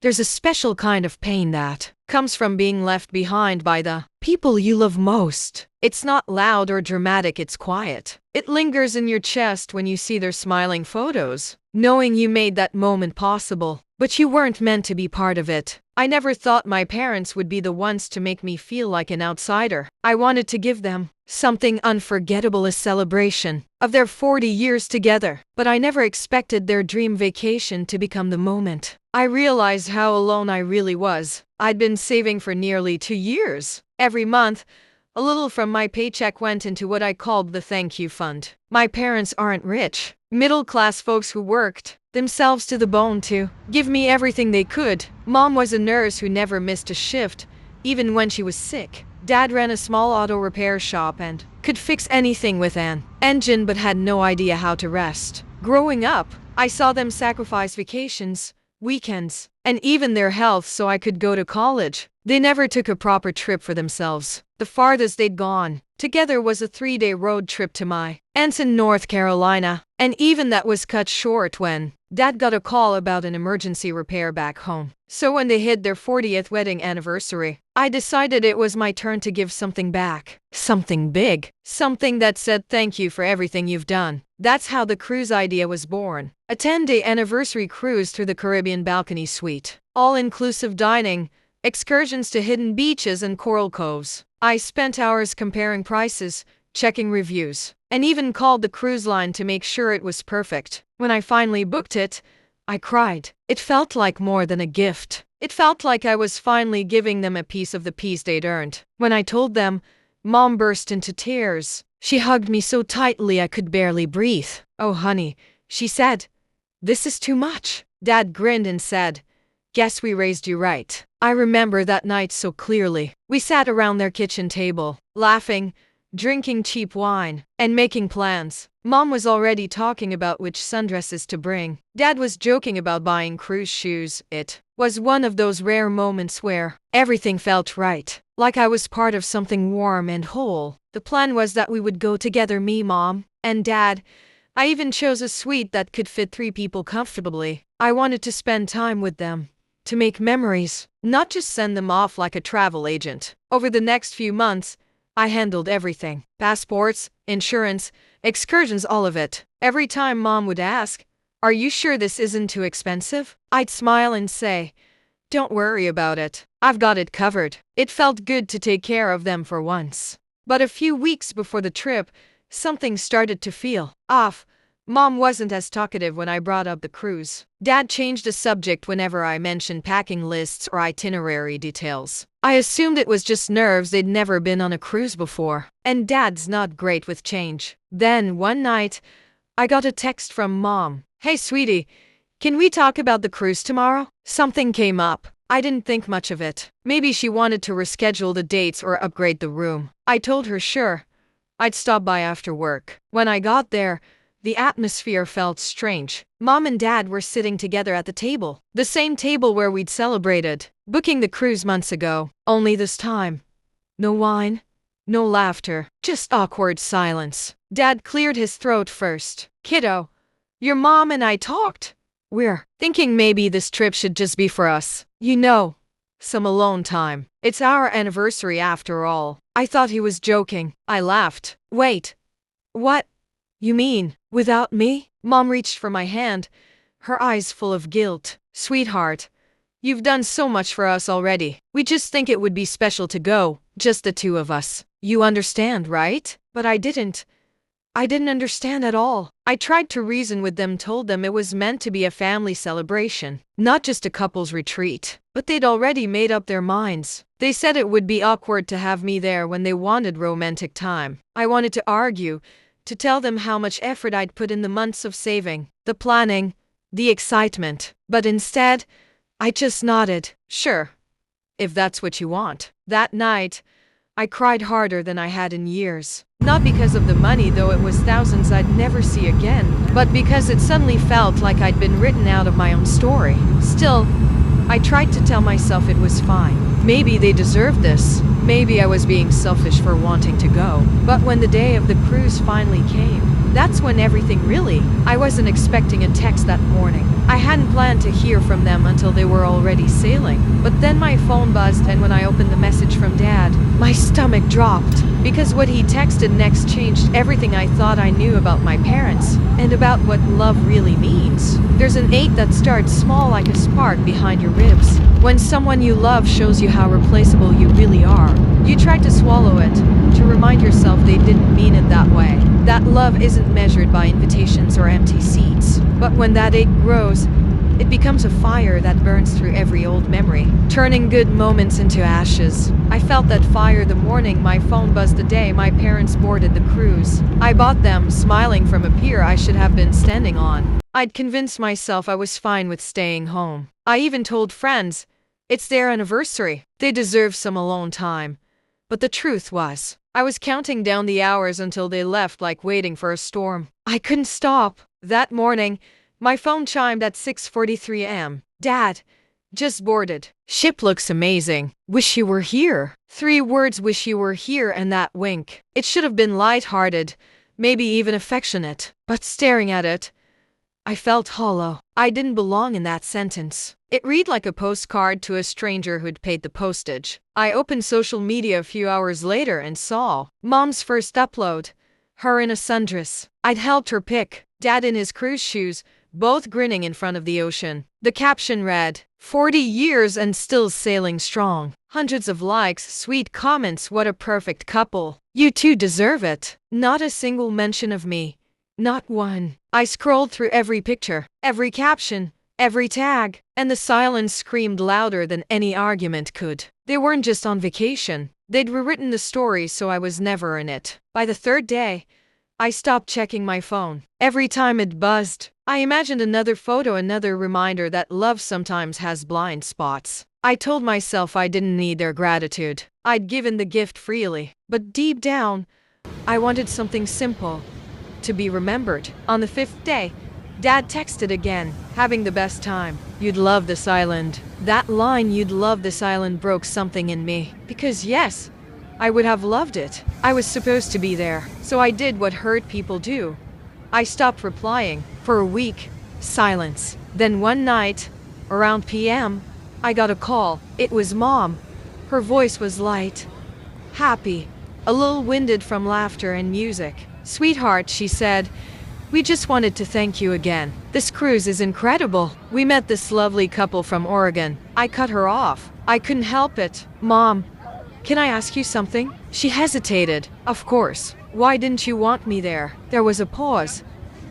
There's a special kind of pain that comes from being left behind by the people you love most. It's not loud or dramatic, it's quiet. It lingers in your chest when you see their smiling photos, knowing you made that moment possible, but you weren't meant to be part of it. I never thought my parents would be the ones to make me feel like an outsider. I wanted to give them something unforgettable, a celebration of their 40 years together, but I never expected their dream vacation to become the moment. I realized how alone I really was. I'd been saving for nearly 2 years. Every month, a little from my paycheck went into what I called the thank you fund. My parents aren't rich, middle-class folks who worked themselves to the bone to give me everything they could. Mom was a nurse who never missed a shift, even when she was sick. Dad ran a small auto repair shop and could fix anything with an engine but had no idea how to rest. Growing up, I saw them sacrifice vacations, weekends, and even their health so I could go to college. They never took a proper trip for themselves. The farthest they'd gone together was a 3-day road trip to my aunt's in North Carolina, and even that was cut short when Dad got a call about an emergency repair back home. So when they hit their 40th wedding anniversary, I decided it was my turn to give something back. Something big. Something that said thank you for everything you've done. That's how the cruise idea was born. A 10-day anniversary cruise through the Caribbean balcony suite. All-inclusive dining, excursions to hidden beaches and coral coves. I spent hours comparing prices, checking reviews, and even called the cruise line to make sure it was perfect. When I finally booked it, I cried. It felt like more than a gift. It felt like I was finally giving them a piece of the peace they'd earned. When I told them, Mom burst into tears. She hugged me so tightly I could barely breathe. "Oh, honey," she said, "this is too much." Dad grinned and said, "Guess we raised you right." I remember that night so clearly. We sat around their kitchen table, laughing, drinking cheap wine, and making plans. Mom was already talking about which sundresses to bring. Dad was joking about buying cruise shoes. It was one of those rare moments where everything felt right, like I was part of something warm and whole. The plan was that we would go together, me, Mom, and Dad. I even chose a suite that could fit 3 people comfortably. I wanted to spend time with them, to make memories, not just send them off like a travel agent. Over the next few months, I handled everything. Passports, insurance, excursions, all of it. Every time Mom would ask, "Are you sure this isn't too expensive?" I'd smile and say, "Don't worry about it. I've got it covered." It felt good to take care of them for once. But a few weeks before the trip, something started to feel off. Mom wasn't as talkative when I brought up the cruise. Dad changed the subject whenever I mentioned packing lists or itinerary details. I assumed it was just nerves, they'd never been on a cruise before. And Dad's not great with change. Then, one night, I got a text from Mom. "Hey, sweetie, can we talk about the cruise tomorrow?" Something came up. I didn't think much of it. Maybe she wanted to reschedule the dates or upgrade the room. I told her sure, I'd stop by after work. When I got there, the atmosphere felt strange. Mom and Dad were sitting together at the table, the same table where we'd celebrated booking the cruise months ago. Only this time, no wine, no laughter, just awkward silence. Dad cleared his throat first. "Kiddo, your mom and I talked. We're thinking maybe this trip should just be for us. You know, some alone time. It's our anniversary after all." I thought he was joking. I laughed. "Wait, what? You mean, without me?" Mom reached for my hand, her eyes full of guilt. "Sweetheart, you've done so much for us already. We just think it would be special to go, just the 2 of us. You understand, right?" But I didn't understand at all. I tried to reason with them, told them it was meant to be a family celebration, not just a couple's retreat. But they'd already made up their minds. They said it would be awkward to have me there when they wanted romantic time. I wanted to argue, to tell them how much effort I'd put in, the months of saving, the planning, the excitement. But instead, I just nodded. "Sure, if that's what you want." That night, I cried harder than I had in years. Not because of the money, though it was thousands I'd never see again, but because it suddenly felt like I'd been written out of my own story. Still, I tried to tell myself it was fine. Maybe they deserved this. Maybe I was being selfish for wanting to go. But when the day of the cruise finally came, That's when everything really. I wasn't expecting a text that morning. I hadn't planned to hear from them until they were already sailing. But then my phone buzzed, and when I opened the message from Dad, my stomach dropped. Because what he texted next changed everything I thought I knew about my parents and about what love really means. There's an ache that starts small like a spark behind your ribs. When someone you love shows you how replaceable you really are, you try to swallow it, to remind yourself they didn't mean it that way. That love isn't measured by invitations or empty seats. But when that ache grows, it becomes a fire that burns through every old memory, turning good moments into ashes. I felt that fire the morning my phone buzzed the day my parents boarded the cruise. I bought them, smiling from a pier I should have been standing on. I'd convinced myself I was fine with staying home. I even told friends, it's their anniversary. They deserve some alone time. But the truth was, I was counting down the hours until they left, like waiting for a storm. I couldn't stop. That morning, my phone chimed at 6:43 a.m. Dad, just boarded. Ship looks amazing. Wish you were here. 3 words, wish you were here, and that wink. It should have been light-hearted, maybe even affectionate. But staring at it, I felt hollow. I didn't belong in that sentence. It read like a postcard to a stranger who'd paid the postage. I opened social media a few hours later and saw Mom's first upload. Her in a sundress I'd helped her pick. Dad in his cruise shoes, both grinning in front of the ocean. The caption read, 40 years and still sailing strong. Hundreds of likes, sweet comments, what a perfect couple. You two deserve it. Not a single mention of me. Not one. I scrolled through every picture, every caption, every tag, and the silence screamed louder than any argument could. They weren't just on vacation. They'd rewritten the story so I was never in it. By the 3rd day, I stopped checking my phone. Every time it buzzed, I imagined another photo, another reminder that love sometimes has blind spots. I told myself I didn't need their gratitude. I'd given the gift freely. But deep down, I wanted something simple. To be remembered. On the 5th day, Dad texted again, having the best time. You'd love this island. That line, you'd love this island, broke something in me. Because yes, I would have loved it. I was supposed to be there. So I did what hurt people do. I stopped replying. For a week, silence. Then one night, around p.m., I got a call. It was Mom. Her voice was light, happy, a little winded from laughter and music. Sweetheart, she said, we just wanted to thank you again. This cruise is incredible. We met this lovely couple from Oregon. I cut her off. I couldn't help it. Mom, can I ask you something? She hesitated. Of course. Why didn't you want me there? There was a pause,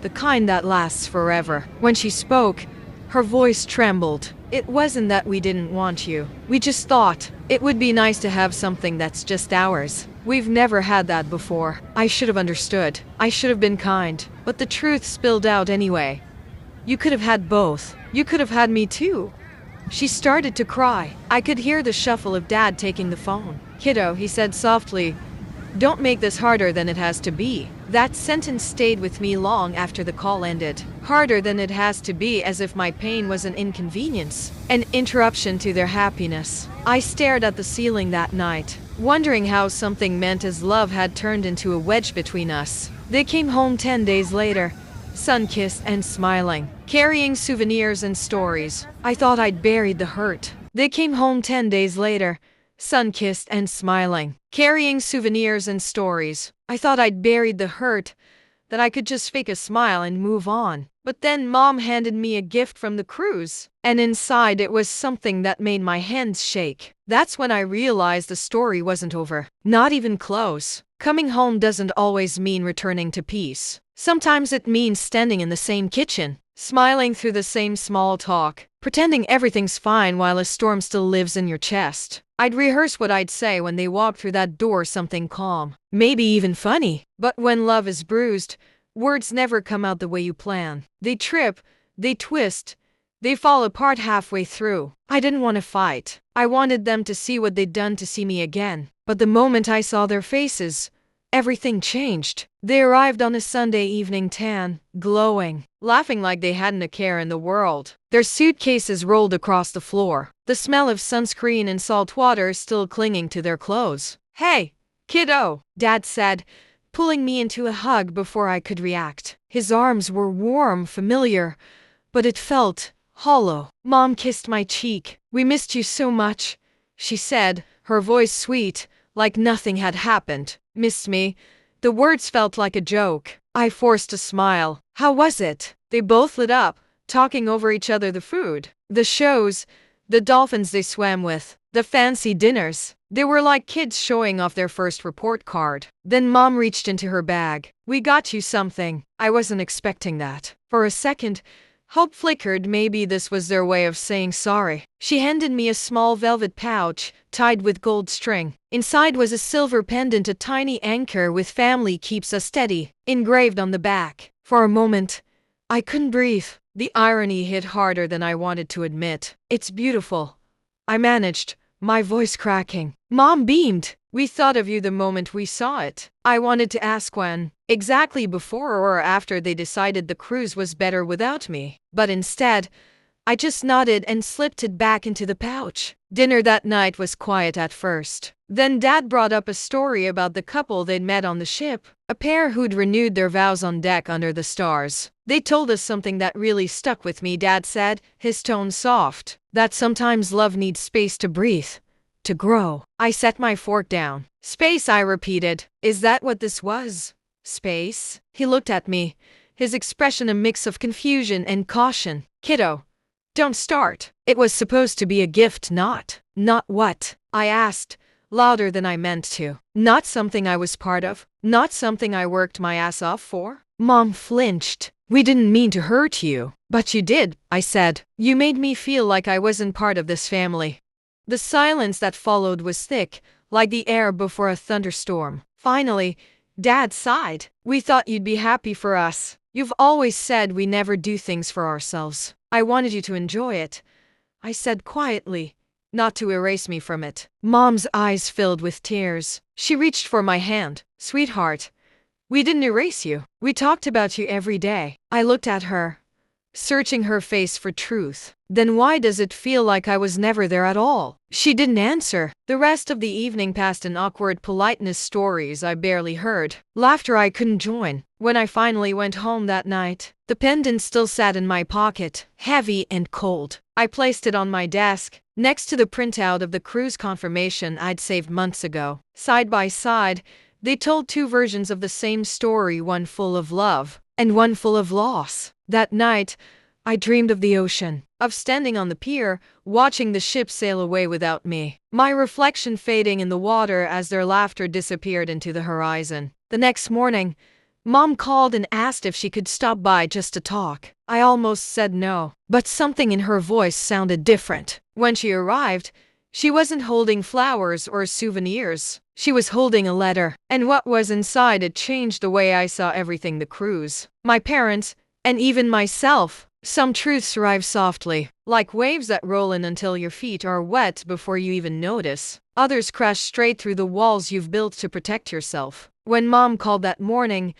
the kind that lasts forever. When she spoke, her voice trembled. It wasn't that we didn't want you. We just thought it would be nice to have something that's just ours. We've never had that before. I should have understood. I should have been kind. But the truth spilled out anyway. You could have had both. You could have had me too. She started to cry. I could hear the shuffle of Dad taking the phone. Kiddo, he said softly, don't make this harder than it has to be. That sentence stayed with me long after the call ended. Harder than it has to be, as if my pain was an inconvenience, an interruption to their happiness. I stared at the ceiling that night, wondering how something meant as love had turned into a wedge between us. They came home 10 days later, sun-kissed and smiling, carrying souvenirs and stories. I thought I'd buried the hurt. They came home 10 days later, sun-kissed and smiling, carrying souvenirs and stories. I thought I'd buried the hurt, that I could just fake a smile and move on. But then Mom handed me a gift from the cruise, and inside it was something that made my hands shake. That's when I realized the story wasn't over. Not even close. Coming home doesn't always mean returning to peace. Sometimes it means standing in the same kitchen, smiling through the same small talk, pretending everything's fine while a storm still lives in your chest. I'd rehearse what I'd say when they walked through that door, something calm, maybe even funny. But when love is bruised, words never come out the way you plan. They trip, they twist, they fall apart halfway through. I didn't want to fight. I wanted them to see what they'd done to see me again. But the moment I saw their faces, everything changed. They arrived on a Sunday evening, tan, glowing, laughing like they hadn't a care in the world. Their suitcases rolled across the floor, the smell of sunscreen and salt water still clinging to their clothes. Hey, kiddo, Dad said, pulling me into a hug before I could react. His arms were warm, familiar, but it felt hollow. Mom kissed my cheek. "We missed you so much," she said, her voice sweet, like nothing had happened. "Missed me?" The words felt like a joke. I forced a smile. "How was it?" They both lit up, talking over each other, the food, the shows, the dolphins they swam with, the fancy dinners. They were like kids showing off their first report card. Then Mom reached into her bag. "We got you something." I wasn't expecting that. For a second, hope flickered. Maybe this was their way of saying sorry. She handed me a small velvet pouch, tied with gold string. Inside was a silver pendant, a tiny anchor with "Family keeps us steady" engraved on the back. For a moment, I couldn't breathe. The irony hit harder than I wanted to admit. "It's beautiful," I managed, my voice cracking. Mom beamed. "We thought of you the moment we saw it." I wanted to ask when, exactly before or after they decided the cruise was better without me. But instead, I just nodded and slipped it back into the pouch. Dinner that night was quiet at first. Then Dad brought up a story about the couple they'd met on the ship, a pair who'd renewed their vows on deck under the stars. "They told us something that really stuck with me," Dad said, his tone soft. "That sometimes love needs space to breathe, to grow." I set my fork down. "Space," I repeated. "Is that what this was? Space?" He looked at me, his expression a mix of confusion and caution. "Kiddo, don't start. It was supposed to be a gift, not..." "Not what?" I asked, louder than I meant to. "Not something I was part of? Not something I worked my ass off for?" Mom flinched. "We didn't mean to hurt you." "But you did," I said. "You made me feel like I wasn't part of this family." The silence that followed was thick, like the air before a thunderstorm. Finally, Dad sighed. "We thought you'd be happy for us. You've always said we never do things for ourselves. I wanted you to enjoy it," I said quietly, "not to erase me from it." Mom's eyes filled with tears. She reached for my hand. "Sweetheart, we didn't erase you. We talked about you every day." I looked at her, searching her face for truth. "Then why does it feel like I was never there at all?" She didn't answer. The rest of the evening passed in awkward politeness, stories I barely heard, laughter I couldn't join. When I finally went home that night, the pendant still sat in my pocket, heavy and cold. I placed it on my desk, next to the printout of the cruise confirmation I'd saved months ago. Side by side, they told two versions of the same story, one full of love and one full of loss. That night, I dreamed of the ocean, of standing on the pier, watching the ship sail away without me, my reflection fading in the water as their laughter disappeared into the horizon. The next morning, Mom called and asked if she could stop by just to talk. I almost said no, but something in her voice sounded different. When she arrived, she wasn't holding flowers or souvenirs. She was holding a letter, and what was inside it changed the way I saw everything: the cruise, my parents, and even myself. Some truths arrive softly, like waves that roll in until your feet are wet before you even notice. Others crash straight through the walls you've built to protect yourself. When Mom called that morning,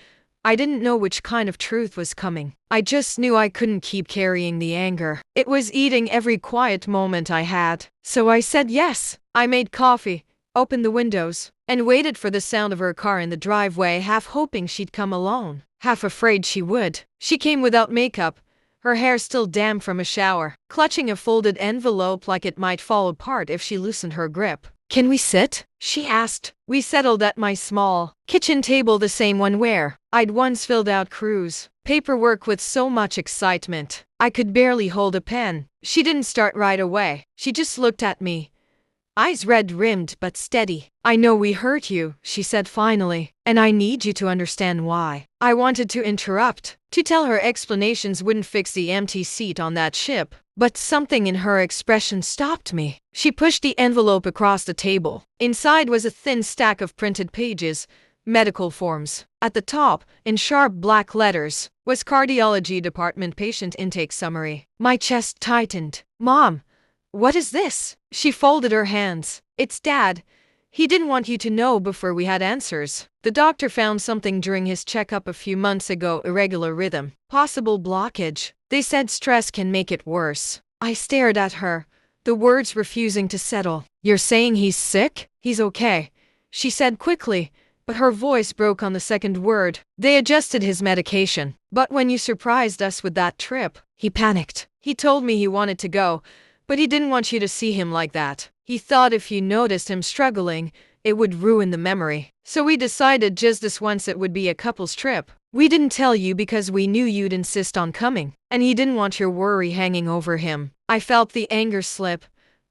I didn't know which kind of truth was coming. I just knew I couldn't keep carrying the anger. It was eating every quiet moment I had. So I said yes. I made coffee, opened the windows, and waited for the sound of her car in the driveway, half hoping she'd come alone, half afraid she would. She came without makeup, her hair still damp from a shower, clutching a folded envelope like it might fall apart if she loosened her grip. "Can we sit?" she asked. We settled at my small kitchen table, the same one where I'd once filled out cruise paperwork with so much excitement I could barely hold a pen. She didn't start right away. She just looked at me, eyes red-rimmed but steady. "I know we hurt you," she said finally, "and I need you to understand why." I wanted to interrupt, to tell her explanations wouldn't fix the empty seat on that ship, but something in her expression stopped me. She pushed the envelope across the table. Inside was a thin stack of printed pages, medical forms. At the top, in sharp black letters, was Cardiology Department Patient Intake Summary. My chest tightened. "Mom, what is this?" She folded her hands. "It's Dad. He didn't want you to know before we had answers. The doctor found something during his checkup a few months ago, irregular rhythm, possible blockage. They said stress can make it worse." I stared at her, the words refusing to settle. "You're saying he's sick?" "He's okay," she said quickly, but her voice broke on the second word. They adjusted his medication. But when you surprised us with that trip, he panicked. He told me he wanted to go, but he didn't want you to see him like that. He thought if you noticed him struggling, it would ruin the memory. So we decided just this once it would be a couple's trip. We didn't tell you because we knew you'd insist on coming, and he didn't want your worry hanging over him. I felt the anger slip,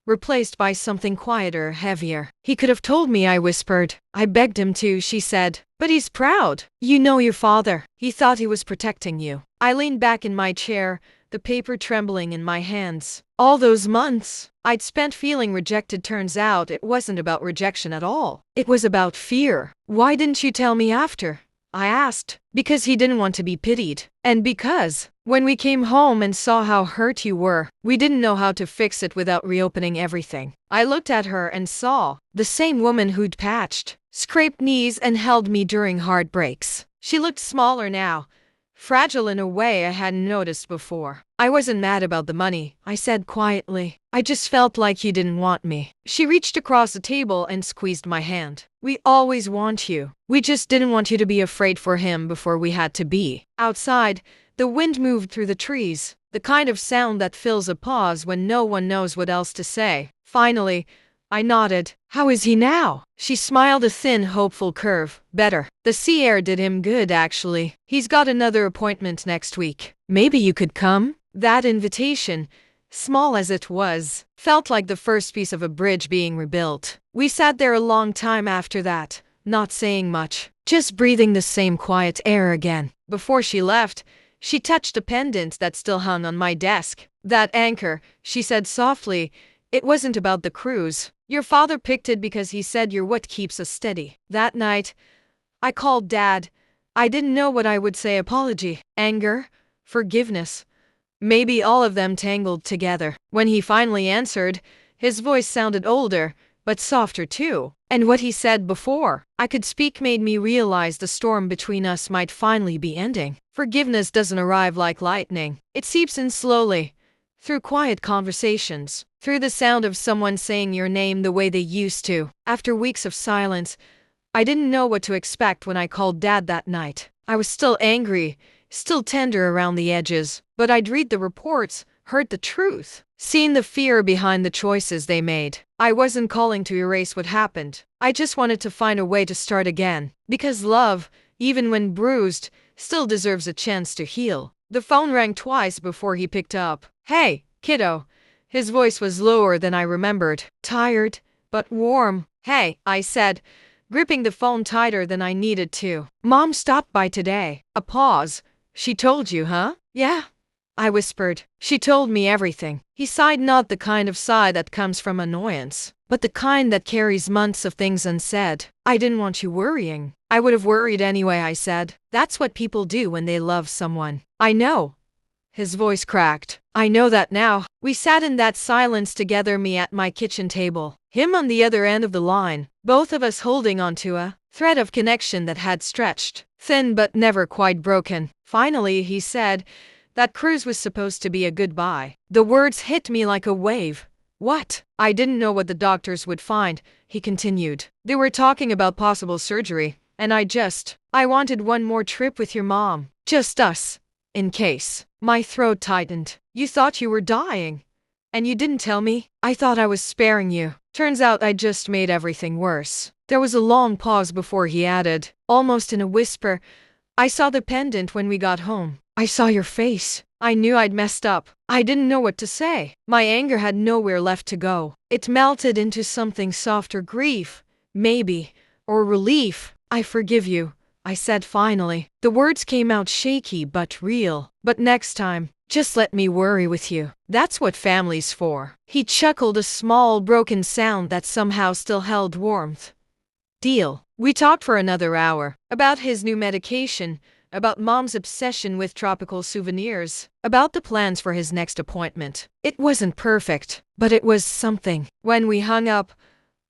replaced by something quieter, heavier. He could have told me, I whispered. I begged him to, she said. But he's proud. You know your father. He thought he was protecting you. I leaned back in my chair, the paper trembling in my hands. All those months I'd spent feeling rejected, turns out it wasn't about rejection at all. It was about fear. Why didn't you tell me after? I asked. Because he didn't want to be pitied. And because, when we came home and saw how hurt you were, we didn't know how to fix it without reopening everything. I looked at her and saw the same woman who'd patched, scraped knees and held me during heartbreaks. She looked smaller now, fragile in a way I hadn't noticed before. I wasn't mad about the money, I said quietly. I just felt like you didn't want me. She reached across the table and squeezed my hand. We always want you. We just didn't want you to be afraid for him before we had to be. Outside, the wind moved through the trees, the kind of sound that fills a pause when no one knows what else to say. Finally, I nodded. How is he now? She smiled, a thin, hopeful curve. Better. The sea air did him good, actually. He's got another appointment next week. Maybe you could come? That invitation, small as it was, felt like the first piece of a bridge being rebuilt. We sat there a long time after that, not saying much, just breathing the same quiet air again. Before she left, she touched a pendant that still hung on my desk. That anchor, she said softly, it wasn't about the cruise. Your father picked it because he said you're what keeps us steady. That night, I called Dad. I didn't know what I would say. Apology, anger, forgiveness. Maybe all of them tangled together. When he finally answered, his voice sounded older, but softer too. And what he said before I could speak made me realize the storm between us might finally be ending. Forgiveness doesn't arrive like lightning. It seeps in slowly, through quiet conversations, through the sound of someone saying your name the way they used to. After weeks of silence, I didn't know what to expect when I called Dad that night. I was still angry, still tender around the edges, but I'd read the reports, heard the truth, seen the fear behind the choices they made. I wasn't calling to erase what happened. I just wanted to find a way to start again. Because love, even when bruised, still deserves a chance to heal. The phone rang twice before he picked up. Hey, kiddo. His voice was lower than I remembered. Tired, but warm. Hey, I said, gripping the phone tighter than I needed to. Mom stopped by today. A pause. She told you, huh? Yeah, I whispered. She told me everything. He sighed, not the kind of sigh that comes from annoyance, but the kind that carries months of things unsaid. I didn't want you worrying. I would have worried anyway, I said. That's what people do when they love someone. I know. His voice cracked. I know that now. We sat in that silence together, me at my kitchen table, him on the other end of the line, both of us holding onto a thread of connection that had stretched, thin but never quite broken. Finally, he said, that cruise was supposed to be a goodbye. The words hit me like a wave. What? I didn't know what the doctors would find, he continued. They were talking about possible surgery, and I wanted one more trip with your mom. Just us. In case. My throat tightened. You thought you were dying. And you didn't tell me? I thought I was sparing you. Turns out I just made everything worse. There was a long pause before he added, almost in a whisper, I saw the pendant when we got home. I saw your face. I knew I'd messed up. I didn't know what to say. My anger had nowhere left to go. It melted into something softer, grief, maybe, or relief. I forgive you, I said finally. The words came out shaky but real. But next time, just let me worry with you. That's what family's for. He chuckled, a small broken sound that somehow still held warmth. Deal. We talked for another hour. About his new medication, about Mom's obsession with tropical souvenirs, about the plans for his next appointment. It wasn't perfect, but it was something. When we hung up,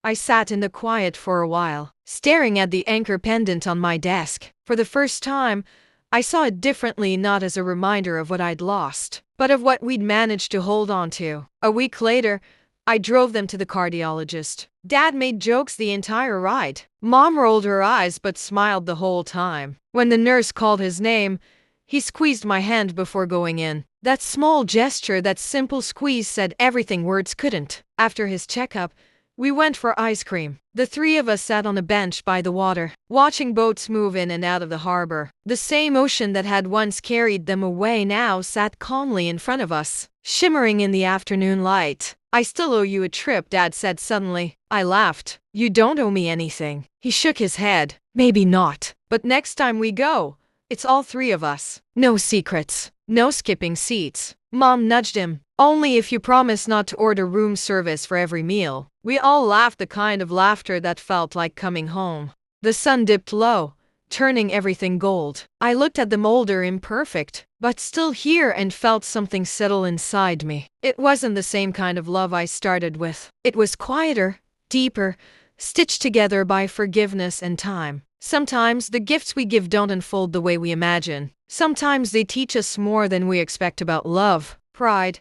I sat in the quiet for a while, staring at the anchor pendant on my desk. For the first time, I saw it differently, not as a reminder of what I'd lost, but of what we'd managed to hold on to. A week later, I drove them to the cardiologist. Dad made jokes the entire ride. Mom rolled her eyes but smiled the whole time. When the nurse called his name, he squeezed my hand before going in. That small gesture, that simple squeeze said everything words couldn't. After his checkup, we went for ice cream. The three of us sat on a bench by the water, watching boats move in and out of the harbor. The same ocean that had once carried them away now sat calmly in front of us, shimmering in the afternoon light. I still owe you a trip, Dad said suddenly. I laughed. You don't owe me anything. He shook his head. Maybe not. But next time we go, it's all three of us. No secrets. No skipping seats. Mom nudged him. Only if you promise not to order room service for every meal. We all laughed, the kind of laughter that felt like coming home. The sun dipped low, turning everything gold. I looked at them, older, imperfect, but still here, and felt something settle inside me. It wasn't the same kind of love I started with. It was quieter, deeper, stitched together by forgiveness and time. Sometimes the gifts we give don't unfold the way we imagine. Sometimes they teach us more than we expect about love, pride,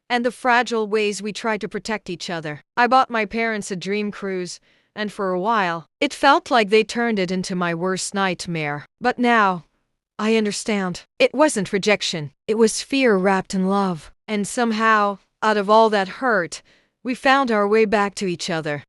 and the fragile ways we try to protect each other. I bought my parents a dream cruise, and for a while, it felt like they turned it into my worst nightmare. But now, I understand. It wasn't rejection. It was fear wrapped in love. And somehow, out of all that hurt, we found our way back to each other.